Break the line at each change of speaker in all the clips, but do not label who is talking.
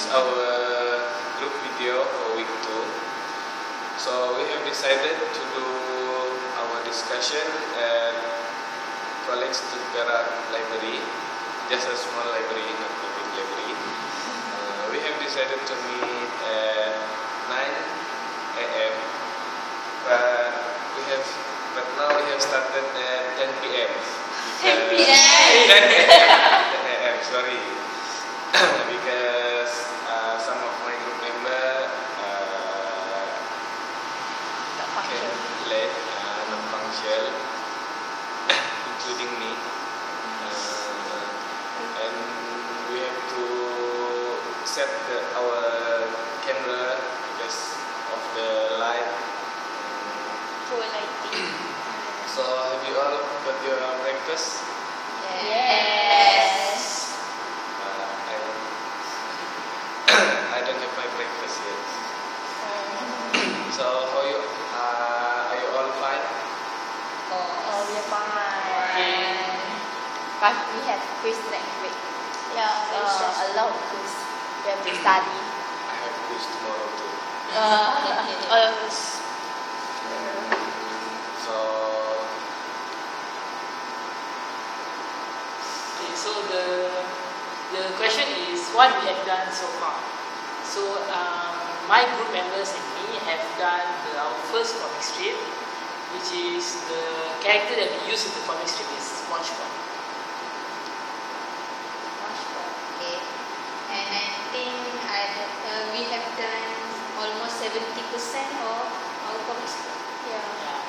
our group video for week 2. So we have decided to do our discussion at LAX Library, just a small library, not a big library. We have decided to meet at 9 a.m. But now we have started at 10 p.m.
10 p.m.
10 a.m. Sorry, because some of my group member came late, not punctual, including me, and we have to set our camera because of the light.
Poor lighting.
So have you all got your breakfast?
Yes.
I don't have my breakfast yet. So how you? Are you all fine?
Oh, we're fine. But we have quiz next week. Yeah, a lot of quiz. We have to study.
I have quiz tomorrow too.
All of us.
So the question is what we have done so far. So my group members and me have done our first comic strip, which is the character that we use in the comic strip is SpongeBob.
Okay. And I think we have done almost 70% of our comic strip. Yeah.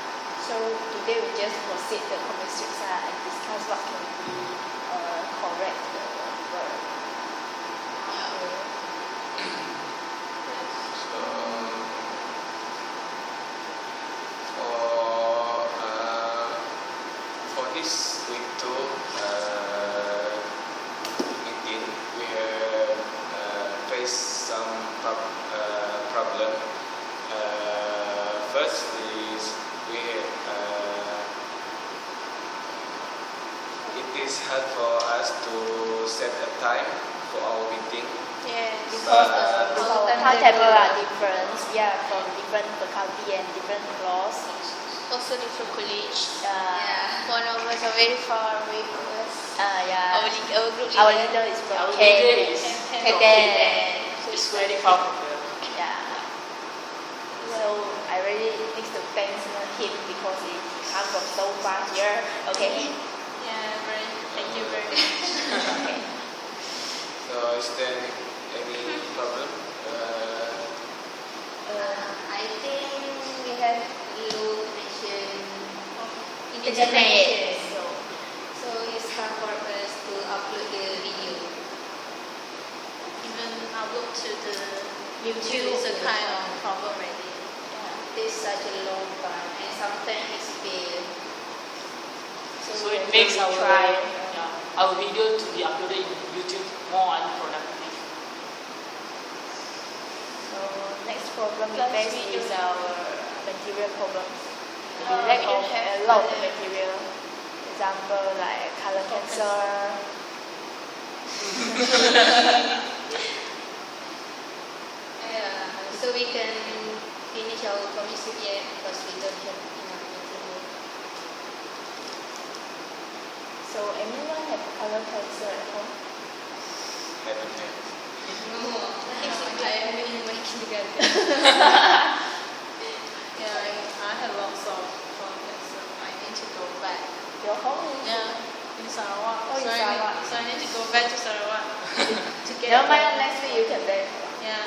So today we just proceed the comic strips and discuss what can be correct the word.
For this week 2 meeting, we have faced some problem. First is it is hard for us to set a time for our meeting.
Yeah, because our timetable are different. Yeah, from different faculty and different class. Also different college. One of us are very far away from us. Yeah. Our group leader.
Our leader is from Kedah. It's very far from here.
Yeah. So I really need to thank him because he come from so far here. Okay. Thank you very much.
So is there any problem?
I think we have low connection internet. So it's hard for us to upload the video. Even upload to the YouTube is a kind of problem already. It takes such a long time and sometimes it's fail.
So it makes our video to be uploaded in YouTube more unproductive.
So next problem we face is our material problems. We lack of a lot of material. Example like color pencil. So we can finish our comic strip yet because we don't have enough material. So anyone have color pencil at home?
I don't have.
No, I have been in my kindergarten.
I have lots of color pencil. I need to go back.
Your home?
In Sarawak.
Oh, in Sarawak.
So I need to go back to Sarawak to get.
Never mind, next week you can bring.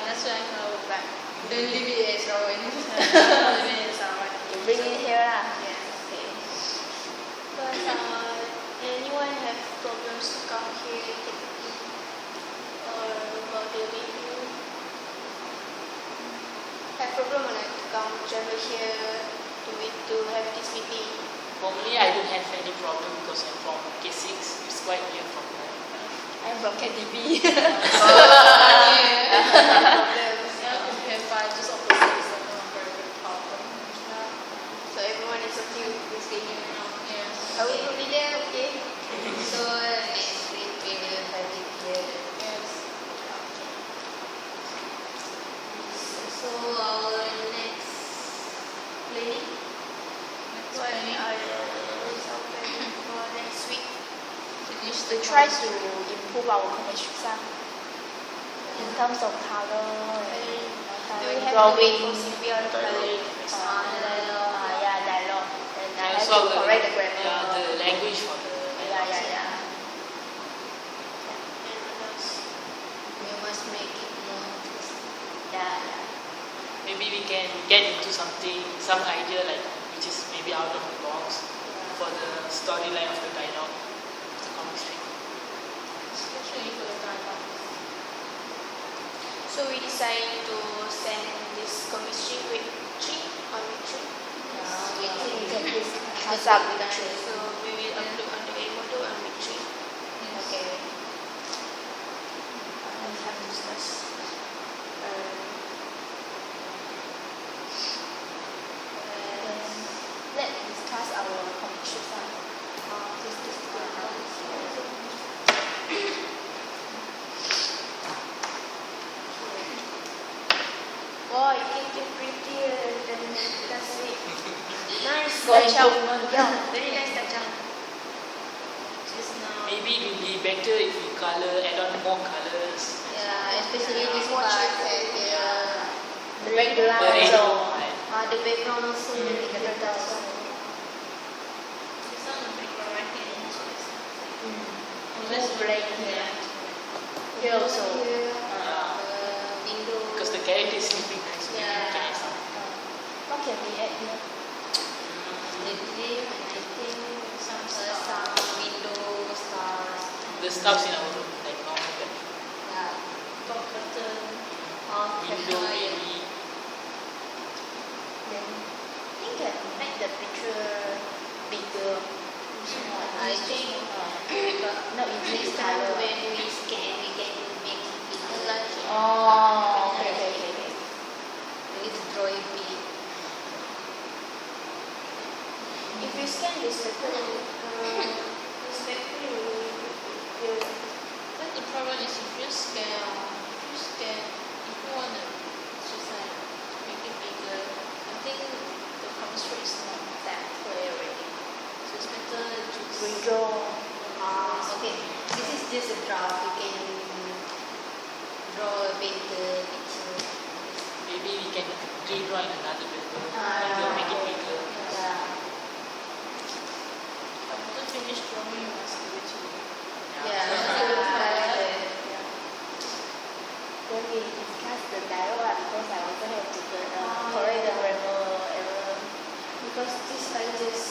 That's why I can go back.
Don't leave it at Sarawak.
Living in Sarawak.
You bring it here lah.
Yeah.
Okay. But anyone have problems to come here technically or about the review? Have problem or not to come travel here to have this meeting?
For me, I don't have any problem because I'm from K6. It's quite near from here.
I'm from KTB.
Just opposite, so not very big problem.
So everyone is okay with staying here now.
Yes.
Are we really there? Okay. So next week we will have it here.
Yes.
to try to improve our chemistry in terms of color and
Do we have to
drawing.
wait for CPR coloring?
Yeah, dialogue. And I have
Also
to correct the grammar.
Yeah, the language for the
Yeah.
We must make it more interesting.
Yeah.
Maybe we can get into something, some idea like which is maybe out of the box for the storyline of the dialogue, the comic strip.
Especially for the dialogue. So we decided to send this chemistry week 3 on week 3.
We can discuss
So
up with you.
so we will upload on the A-Modo on week 3.
Okay.
We have discussed.
Let's discuss our chemistry
Boy, it is prettier than last week. Nice.
Got
Touch up.
improvement, yeah.
Very nice touch up. Just now.
Maybe it will be better if we add on more colors.
Yeah, especially this
More
part.
cheerful.
Yeah.
The background
The
also.
rainbow.
The background also.
Mm,
The
the background also.
This one the background right here.
More black here. Here also.
Window.
Because the character is sleeping, right? So maybe we can add some.
What can we add here?
Lately, and I think some window stars.
The stuffs in our room, like normal bed.
Yeah. Top curtain.
Window maybe.
Then I think can make the picture bigger.
I think
Not in this
next time
color.
when we scan, we can make it bigger.
Oh, okay.
We need to draw it big.
If you scan this paper,
But the problem is if you scan, if you want to just like make it bigger, I think the chemistry is not that clear already. So it's better to
redraw.
Okay, this is just a draft. We can draw a better picture.
Maybe we can redraw in another paper.
Ah.
Make it bigger.
Yeah.
After finish drawing, you must do it too.
Yeah. Then we discuss the dialogue because I also have to correct the grammar error.
Because this I just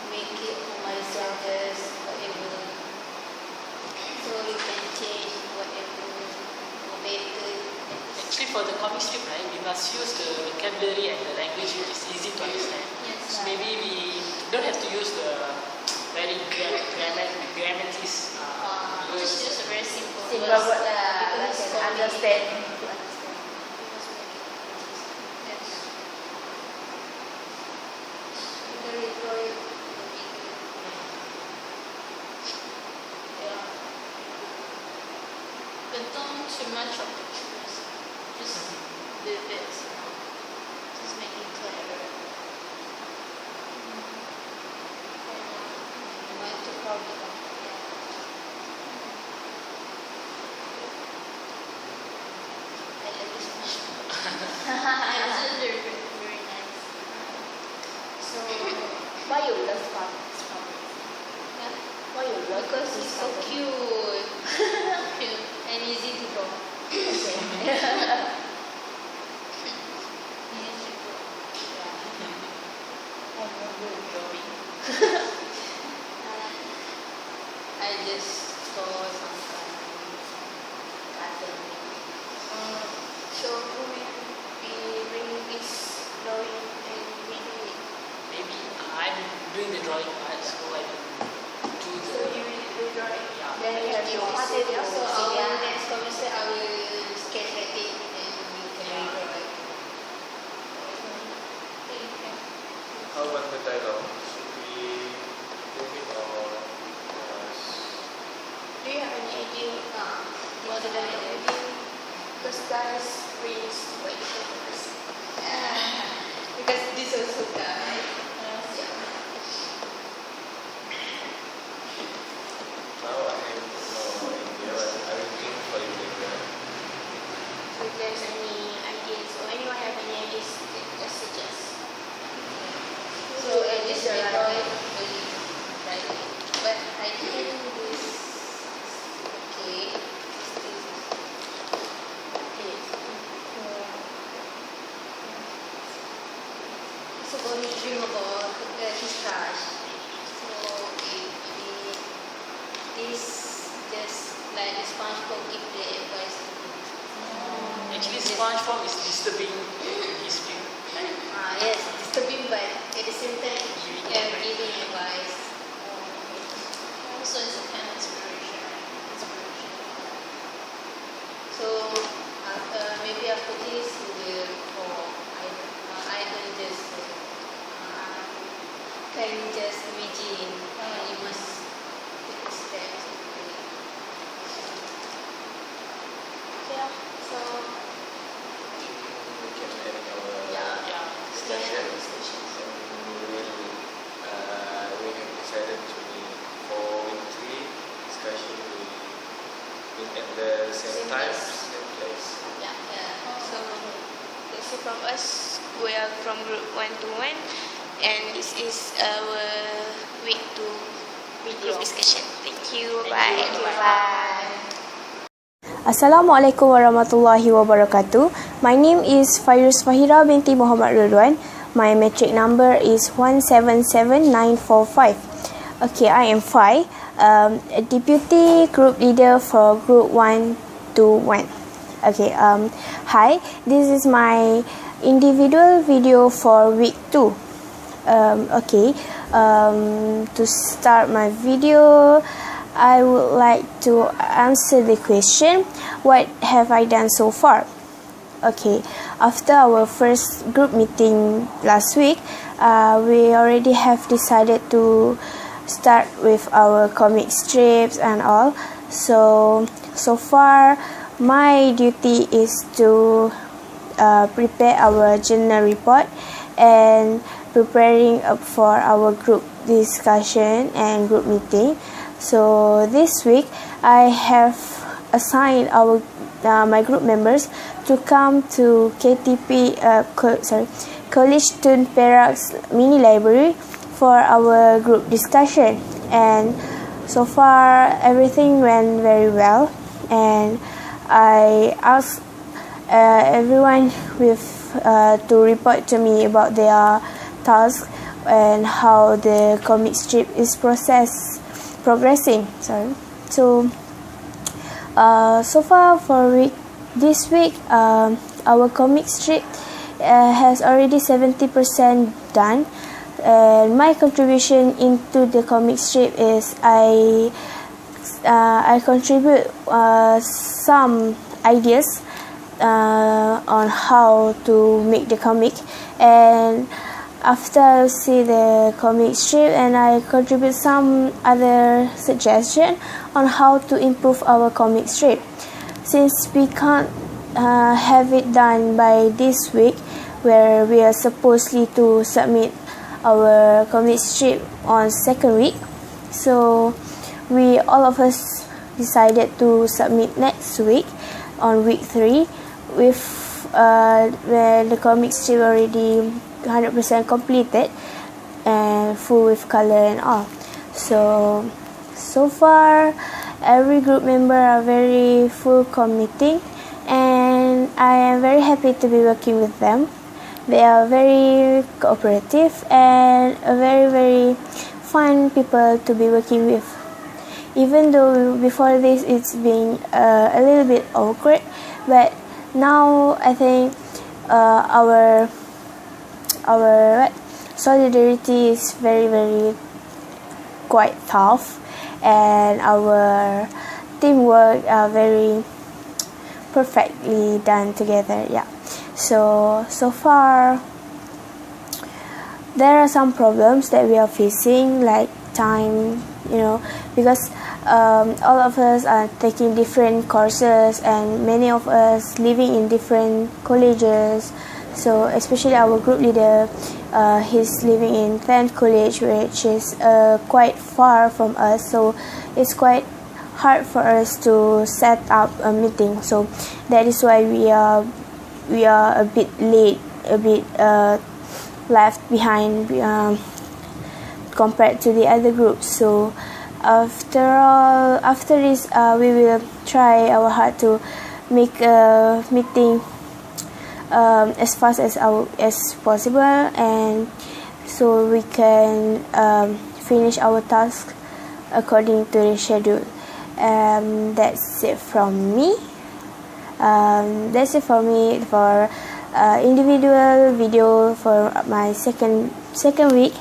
make it myself as whatever. So you can change whatever for better.
Actually, for the comic strip, right, we must use the vocabulary and the language which is easy to understand.
Yes.
So maybe we don't have to use the very grammatis
It's
words.
just a very simple
Simple
words,
word
because
I
it's
can
for me.
understand.
Yes. Either we draw it or we yeah. But don't too much of pictures. Just the bits. Just make it clearer. Might to probably I like this one. It's just very, very nice.
So, why you love comics?
Yeah.
Why you love
Because
this
it's so
comic?
cute. Cute and easy to draw.
Okay.
Easy to draw.
I'm not good at drawing.
I just draw some pattern. So who will be bringing this drawing and making it?
Maybe I'm doing the drawing part, so I will do
So
the.
you will do drawing.
Yeah.
Then you have to pass it to
So our
Celia.
next semester I will sketch at it and you can redraw it. Okay.
How about the dialogue? Should we improve it or
Do you have any idea what the dialogue? Because guys reads quite different. Because this also guy. Yeah.
now I
So going to dream about his crush. So if this just like the SpongeBob give the advice to him.
Actually, SpongeBob is disturbing his dream. Right?
Yes, disturbing but at the same time giving advice.
Also, it's a kind of inspiration.
So maybe after this we will either just can just imagine you must take a step. Yeah. So
We can end our
Yeah.
discussion. So we have decided to be for week 3 discussion. We meet at the same
Same
time,
place.
same place.
yeah.
So from us, we are from group 121, and this is our week 2 group discussion. Thank you. Bye.
Thank you.
Bye.
Assalamualaikum warahmatullahi wabarakatuh. My name is Fairuz Fahira binti Muhammad Ridwan. My metric number is 177945. Okay, I am Fai, a deputy group leader for group 121. Okay, hi, this is my individual video for week 2. To start my video, I would like to answer the question, what have I done so far? Okay, after our first group meeting last week, we already have decided to start with our comic strips and all. So far, my duty is to prepare our journal report and preparing up for our group discussion and group meeting. So this week, I have assigned my group members to come to College Tun Perak's mini library for our group discussion. And so far, everything went very well. And I asked everyone to report to me about their task and how the comic strip is progressing. So far for this week, our comic strip has already 70% done. And my contribution into the comic strip is I contribute some ideas on how to make the comic, and after I see the comic strip, and I contribute some other suggestion on how to improve our comic strip. Since we can't have it done by this week, where we are supposedly to submit our comic strip on second week, so all of us decided to submit next week on week 3 with where the comic strip already 100% completed and full with color and all. So far, every group member are very full committing, and I am very happy to be working with them. They are very cooperative and a very, very fun people to be working with. Even though before this it's been a little bit awkward, but now I think our solidarity is very, very quite tough, and our teamwork are very perfectly done together. Yeah. So far, there are some problems that we are facing, like time, because all of us are taking different courses, and many of us living in different colleges. So especially our group leader, he's living in 10th college, which is quite far from us. So it's quite hard for us to set up a meeting. So that is why we are a bit late, a bit left behind compared to the other groups. So after this, we will try our hard to make a meeting as fast as possible, and so we can finish our task according to the schedule. That's it from me. That's it for me for individual video for my second week.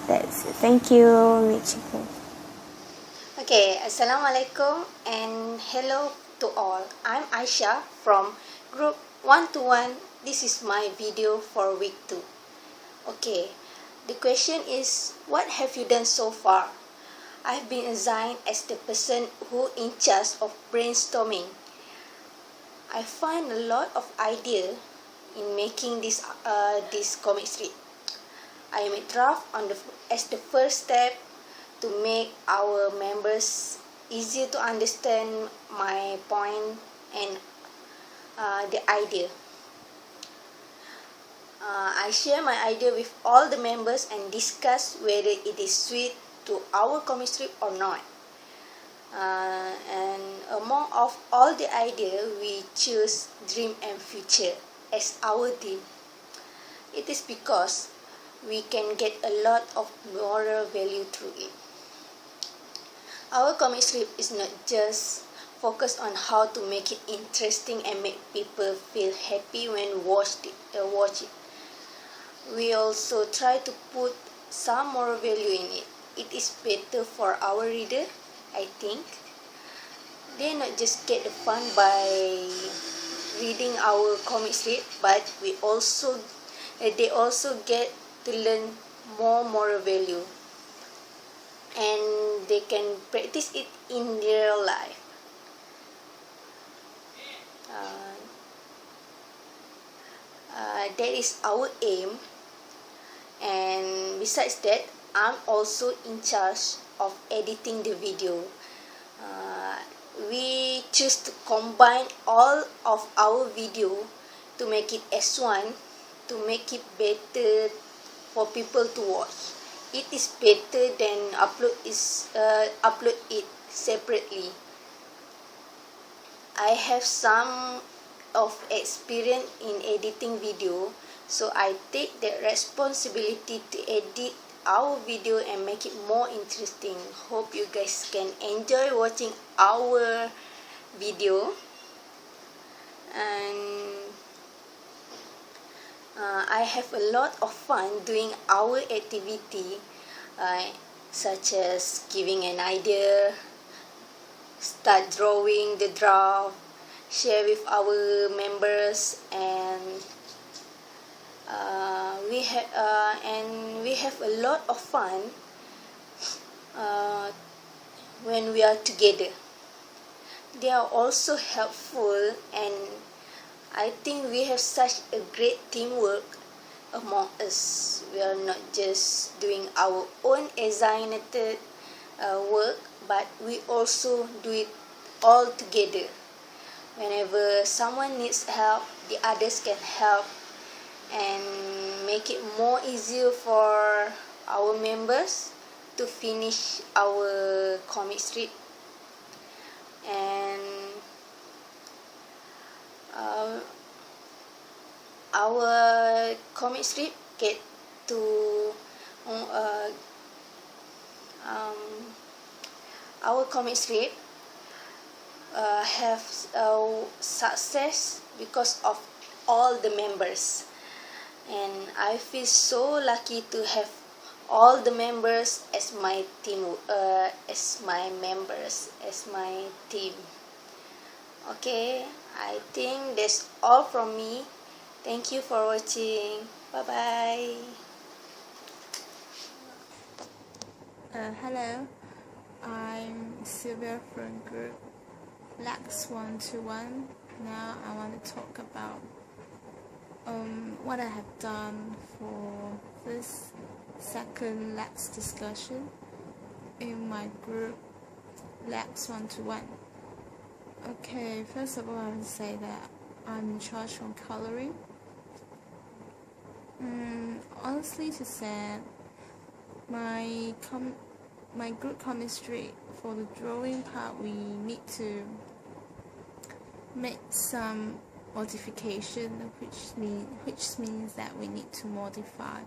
That's it. Thank you.
Okay, Assalamualaikum and hello to all. I'm Aisha from Group 121. This is my video for week 2. Okay, the question is, what have you done so far? I've been assigned as the person who in charge of brainstorming. I find a lot of idea in making this comic strip. I made draft as the first step to make our members easier to understand my point and the idea. I share my idea with all the members and discuss whether it is suited to our comic strip or not. And among of all the idea, we choose dream and future as our theme. It is because we can get a lot of moral value through it. Our comic strip is not just focused on how to make it interesting and make people feel happy when watch it. We also try to put some moral value in it. It is better for our reader, I think. They not just get the fun by reading our comic strip, but they also get to learn more moral value, and they can practice it in real life. That is our aim, and besides that, I'm also in charge of editing the video. We choose to combine all of our video to make it as one, to make it better for people to watch. It is better than upload it separately. I have some of experience in editing video, so I take the responsibility to edit our video and make it more interesting. Hope you guys can enjoy watching our video. And I have a lot of fun doing our activity, such as giving an idea, start drawing the draft, share with our members, and we have a lot of fun when we are together. They are also helpful, and I think we have such a great teamwork among us. We are not just doing our own designated work, but we also do it all together. Whenever someone needs help, the others can help and make it more easier for our members to finish our comic strip. And our comic strip get to our comic strip have success because of all the members, and I feel so lucky to have all the members as my team, as my team. Okay, I think that's all from me. Thank you for watching. Bye bye.
Hello, I'm Sylvia from Group LAX 121. Now I want to talk about what I have done for this second LAX discussion in my group LAX 121. Okay, first of all, I would say that I'm in charge of coloring. Honestly to say, my group chemistry for the drawing part, we need to make some modification, which means that we need to modify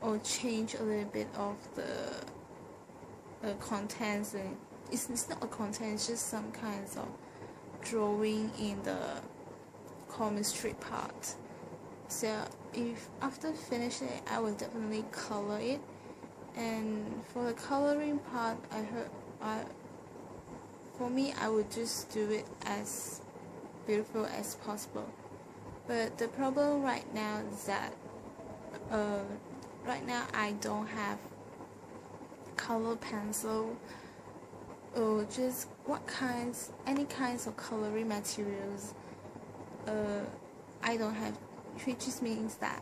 or change a little bit of the contents, and it's not a content, it's just some kinds of drawing in the chemistry part. So if after finishing it, I will definitely color it. And for the coloring part, for me, I would just do it as beautiful as possible. But the problem right now is that right now I don't have color pencil or just any kinds of coloring materials. I don't have, which just means that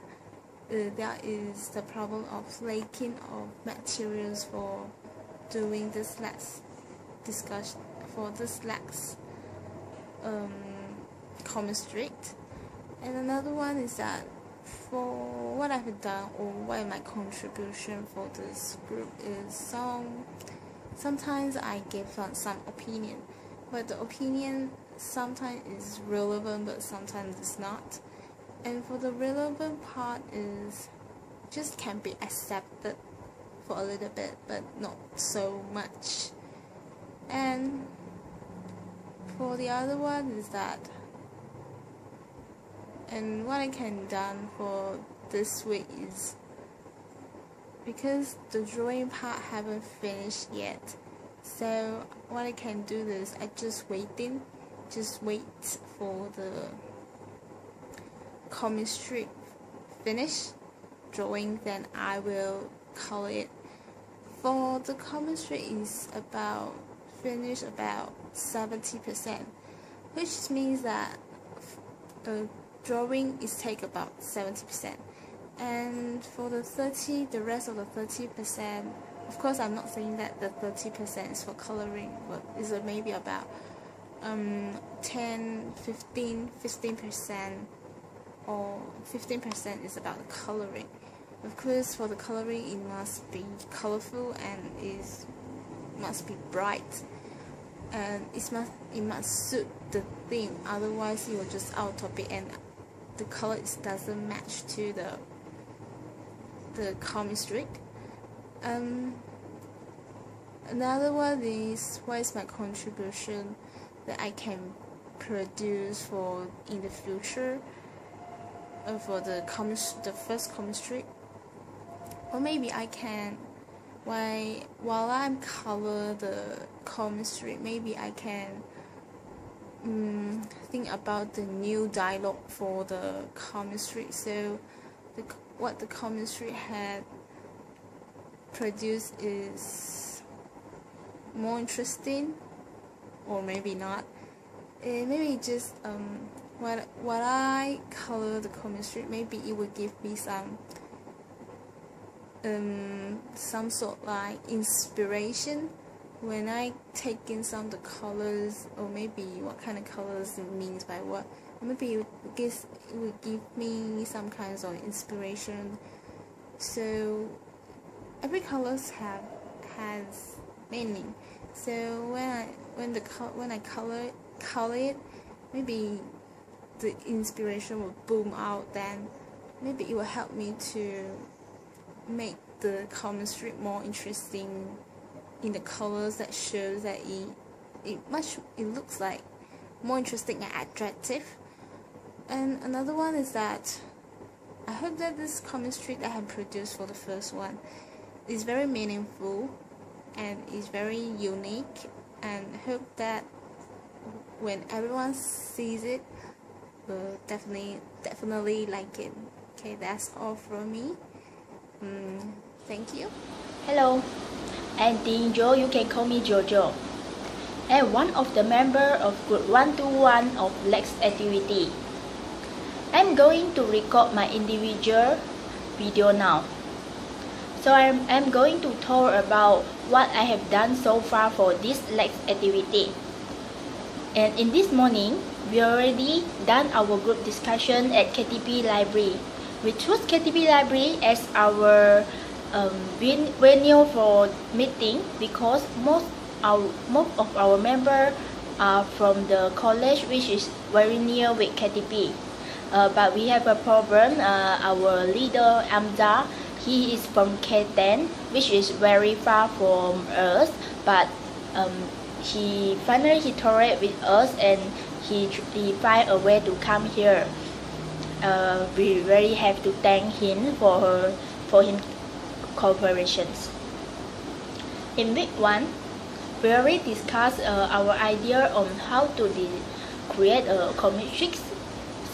there is the problem of lacking of materials for doing this LAX discussion, for this LAX chemistry. And another one is that for what I've done, or what my contribution for this group is, sometimes I give some opinion, but the opinion sometimes is relevant, but sometimes it's not. And for the relevant part is just can be accepted for a little bit, but not so much. And for the other one is that, and what I can done for this week is, because the drawing part haven't finished yet, so what I can do is I just wait for the chemistry finish drawing, then I will color it. For the chemistry is about finish about 70%, which means that drawing is take about 70%, and for the rest of the 30%, of course I'm not saying that the 30% is for coloring, but it's maybe about 15% or 15% is about the coloring. Of course, for the coloring, it must be colorful and it must be bright, and it must suit the theme. Otherwise, it will just out of it, and the color doesn't match to the chemistry. Another one is, what is my contribution that I can produce for in the future for the first chemistry. Or maybe I can, while I'm color the chemistry, maybe I can think about the new dialogue for the chemistry. So what the chemistry had produced is more interesting, or maybe not. Maybe just what I color the chemistry, maybe it will give me some sort like inspiration when I take in some of the colors, or maybe what kind of colors it means by what. Maybe it will give me some kinds of inspiration. So every colors has meaning. So when I color it, maybe the inspiration will boom out. Then maybe it will help me to make the chemistry more interesting in the colors, that shows that it looks like more interesting and attractive. And another one is that I hope that this chemistry that I have produced for the first one is very meaningful and is very unique, and hope that when everyone sees it, will definitely like it. Okay, that's all from me. Thank you.
Hello, I'm Tinjo. You can call me Jojo. I'm one of the members of Group 121 of LAX activity. I'm going to record my individual video now. So I'm going to talk about what I have done so far for this LAX activity. And in this morning, we already done our group discussion at KTP Library. We chose KTP Library as our venue for meeting because most of our members are from the college which is very near with KTP. But we have a problem. Our leader Amza, he is from K10, which is very far from us. But he finally tolerated with us, and he find a way to come here. We really have to thank him for his cooperations. In week 1, we already discussed our idea on how to create a comic strips.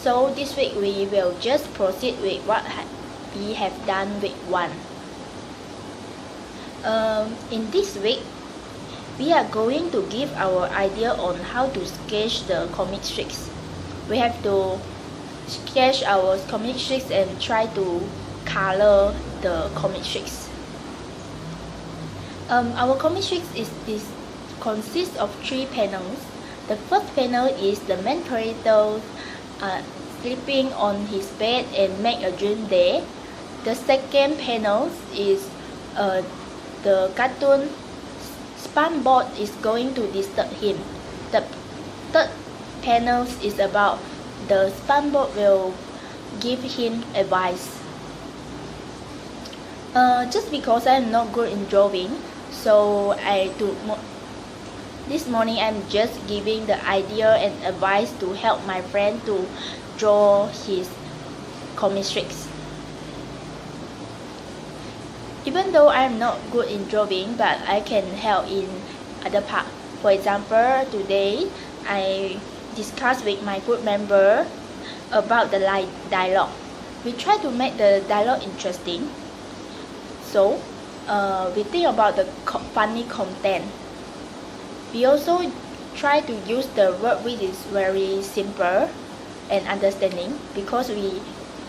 So this week we will just proceed with what we have done week 1. In this week, we are going to give our idea on how to sketch the comic strips. We have to sketch our comic strips and try to color the comic strips. Our comic strips consists of 3 panels. The first panel is the main character sleeping on his bed and make a dream there. The second panel is the cartoon SpongeBob is going to disturb him. The third panel is about the SpongeBob will give him advice. Just because I'm not good in drawing, so this morning I'm just giving the idea and advice to help my friend to draw his comic strips. Even though I'm not good in drawing, but I can help in other part. For example, today I discussed with my group member about the dialogue. We try to make the dialogue interesting. So we think about the funny content. We also try to use the word which is very simple and understanding, because we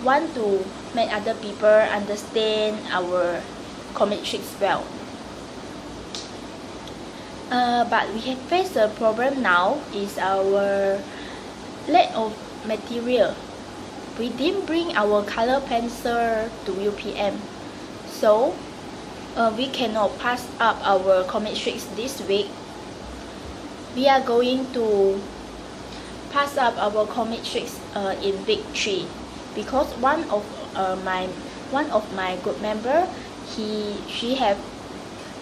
want to make other people understand our comic strips well. But we have faced a problem now is our lack of material. We didn't bring our color pencil to UPM, so we cannot pass up our comic strips this week. We are going to pass up our comic strips in week 3, because one of my group member, she have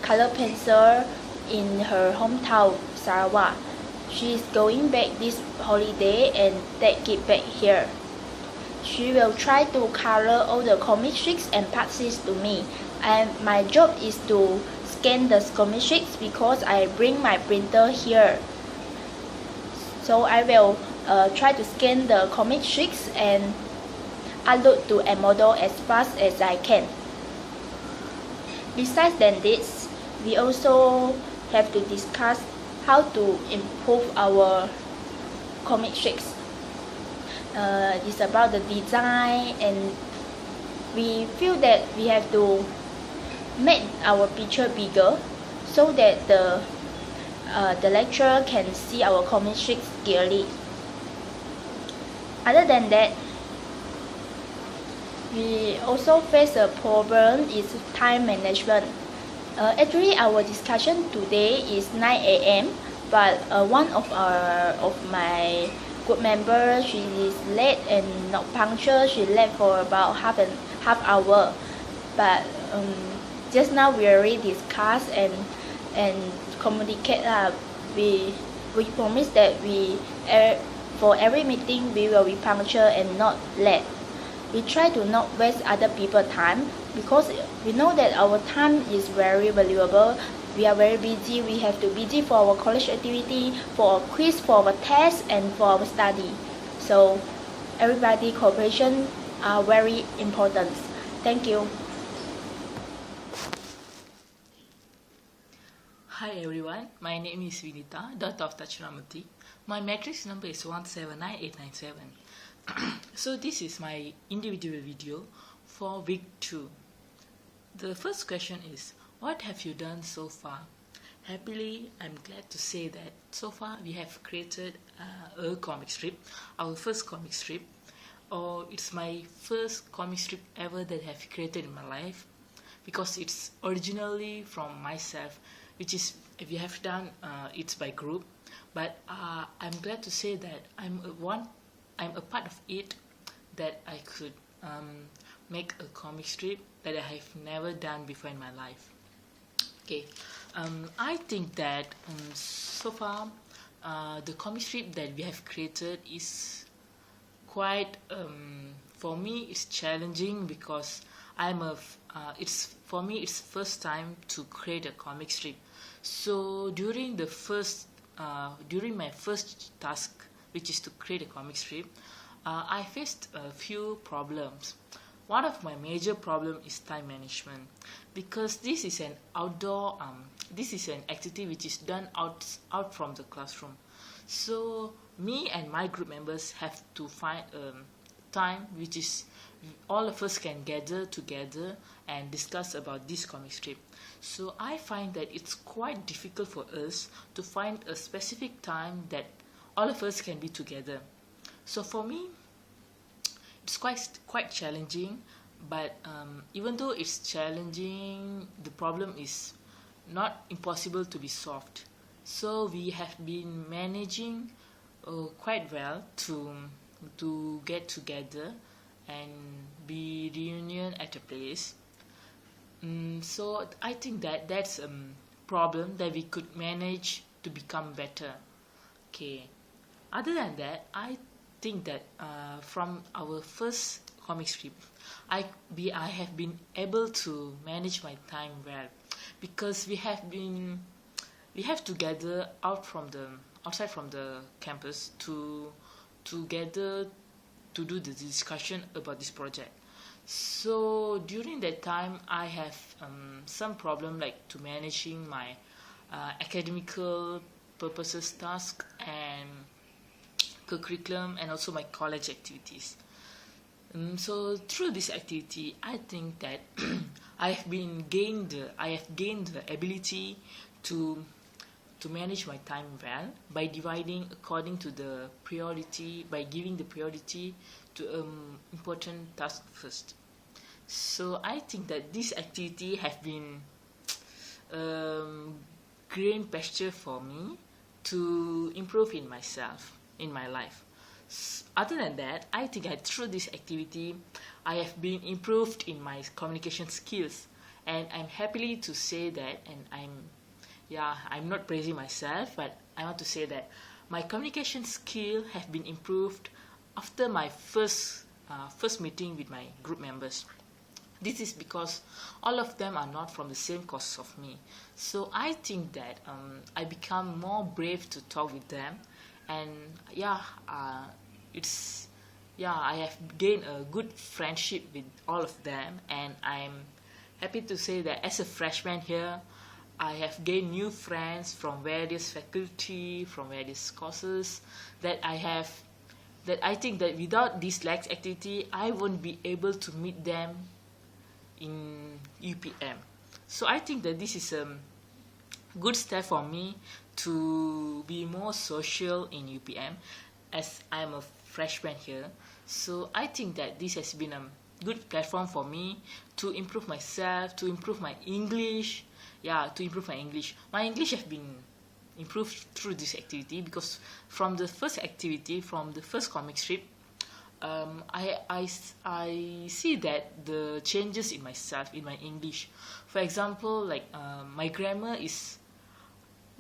color pencil in her hometown Sarawak. She is going back this holiday and take it back here. She will try to color all the comic strips and pass it to me, and my job is to scan the comic strips because I bring my printer here. So I will try to scan the comic strips and upload to a model as fast as I can. Besides this, we also have to discuss how to improve our comic strips. It's about the design, and we feel that we have to make our picture bigger so that the lecturer can see our comic strips clearly. Other than that, we also face a problem is time management. Actually, our discussion today is 9 a.m. But one of my group members, she is late and not punctual. She late for about half hour. But just now we already discussed and communicate. We promise that for every meeting we will be punctual and not late. We try to not waste other people's time, because we know that our time is very valuable. We are very busy. We have to be busy for our college activity, for our quiz, for our test, and for our study. So everybody cooperation are very important. Thank you.
Hi everyone, my name is Vinita, daughter of Tachiramati. My matrix number is 179897. So this is my individual video for week 2. The first question is, what have you done so far? Happily, I'm glad to say that so far we have created a comic strip, our first comic strip. It's my first comic strip ever that I have created in my life, because it's originally from myself, which is, we have done it's by group, but I'm glad to say that I'm a part of it, that I could make a comic strip that I have never done before in my life. Okay, I think that so far the comic strip that we have created is quite for me it's challenging, because it's for me it's first time to create a comic strip. So during my first task, which is to create a comic strip, I faced a few problems. One of my major problem is time management, because this is an activity which is done out from the classroom. So me and my group members have to find time which is all of us can gather together and discuss about this comic strip. So I find that it's quite difficult for us to find a specific time that all of us can be together. So for me, it's quite challenging, but even though it's challenging, the problem is not impossible to be solved. So we have been managing quite well to get together and be reunion at a place. So I think that that's a problem that we could manage to become better. Okay. Other than that, I think that from our first comic strip, I have been able to manage my time well, because we have to gather outside from the campus to gather to do the discussion about this project. So during that time, I have some problem like to managing my academical purposes task and curriculum, and also my college activities. So through this activity, I think that I have gained the ability to manage my time well by dividing according to the priority, by giving the priority to important task first. So I think that this activity has been great pasture for me to improve in myself, in my life. Other than that, I think that through this activity, I have been improved in my communication skills, and I'm happily to say that. And I'm not praising myself, but I want to say that my communication skill have been improved after my first meeting with my group members. This is because all of them are not from the same course of me. So I think that I become more brave to talk with them, and I have gained a good friendship with all of them, and I'm happy to say that as a freshman here, I have gained new friends from various faculty, from various courses that I think that without this LAX activity, I won't be able to meet them in UPM. So I think that this is a good step for me to be more social in UPM, as I'm a freshman here. So I think that this has been a good platform for me to improve myself, to improve my English. My English has been improved through this activity, because from the first activity, from the first comic strip, I see that the changes in myself, in my English. For example, like my grammar is,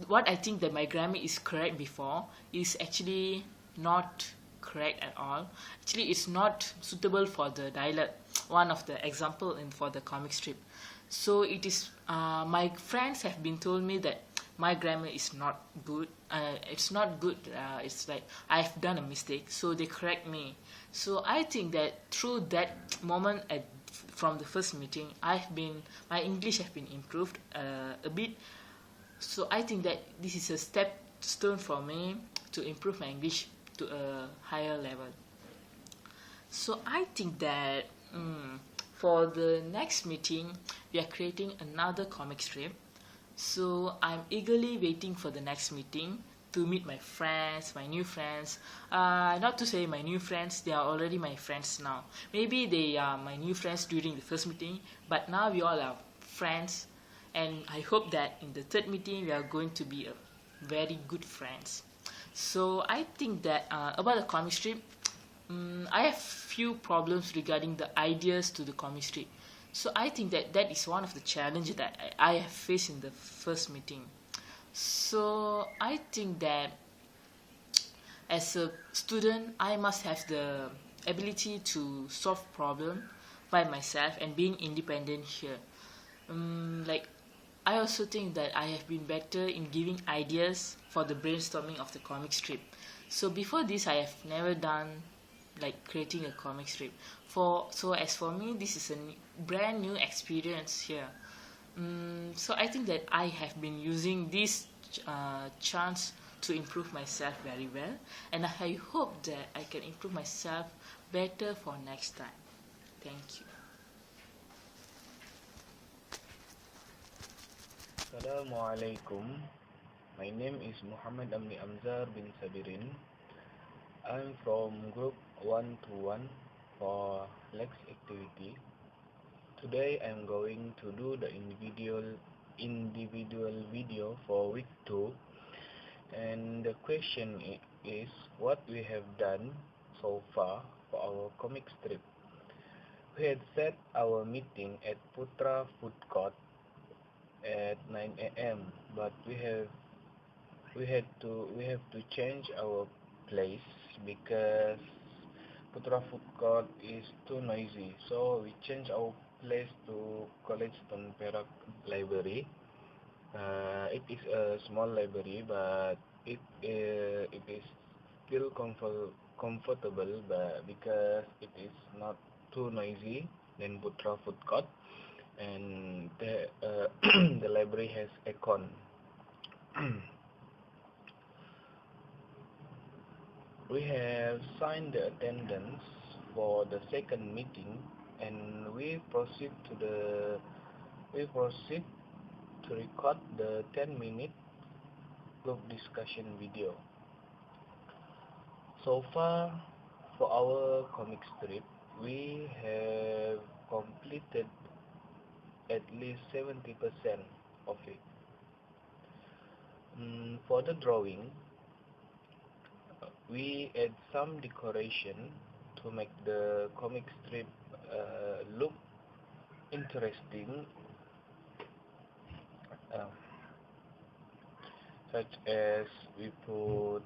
what I think that my grammar is correct before is actually not correct at all. Actually, it's not suitable for the dialect. One of the example for the comic strip. So it is. My friends have been told me that my grammar is not good. It's not good. It's like I've done a mistake. So they correct me. So I think that through that moment from the first meeting, my English has been improved a bit. So I think that this is a stone for me to improve my English to a higher level. So I think that for the next meeting, we are creating another comic strip. So I'm eagerly waiting for the next meeting to meet my friends, my new friends. Not to say my new friends, they are already my friends now. Maybe they are my new friends during the first meeting, but now we all are friends. And I hope that in the third meeting, we are going to be very good friends. So I think that about the comic strip, I have few problems regarding the ideas to the comic strip. So I think that that is one of the challenges that I have faced in the first meeting. So I think that as a student, I must have the ability to solve problem by myself and being independent here. Like I also think that I have been better in giving ideas for the brainstorming of the comic strip. So before this, I have never done like creating a comic strip. So as for me, this is a brand new experience here. So I think that I have been using this chance to improve myself very well, and I hope that I can improve myself better for next time. Thank you.
Assalamualaikum. My name is Muhammad Amni Amzar bin Sabirin. I'm from group 121 for LAX activity. Today I'm going to do the individual video for week 2, and the question is what we have done so far for our comic strip. We had set our meeting at Putra Food Court at 9 a.m. but we have to change our place because Putra Food Court is too noisy, so we change our place to College Perak Library. It is a small library, but it is still comfortable, but because it is not too noisy than Putra Food Court, and the library has aircon. We have signed the attendance for the second meeting, and we proceed to record the 10-minute group discussion video. So far, for our comic strip, we have completed at least 70% of it. For the drawing, we add some decoration to make the comic strip look interesting, such as we put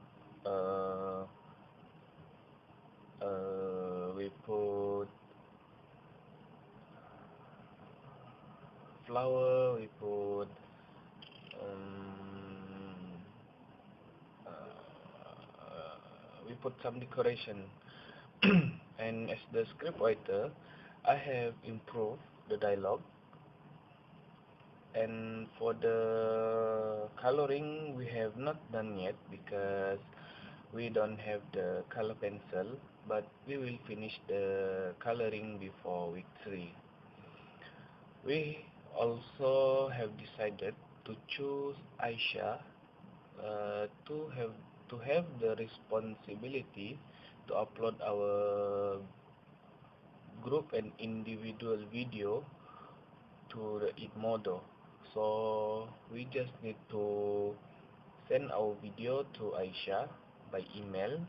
flower, we put some decoration. And as the script writer, I have improved the dialogue. And for the coloring, we have not done yet because we don't have the color pencil, but we will finish the coloring before week 3. We also have decided to choose Aisya to have the responsibility to upload our group and individual video to the Edmodo. So we just need to send our video to Aisya by email,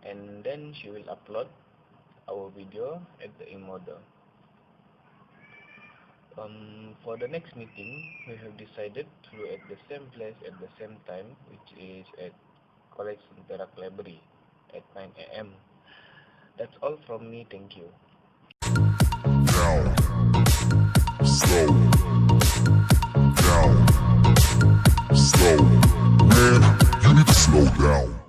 and then she will upload our video at the Edmodo. For the next meeting, we have decided to do at the same place at the same time, which is at College Perak Library at 9 a.m. That's all from me. Thank you.
Down, slow, down, slow. Man, you need to slow down.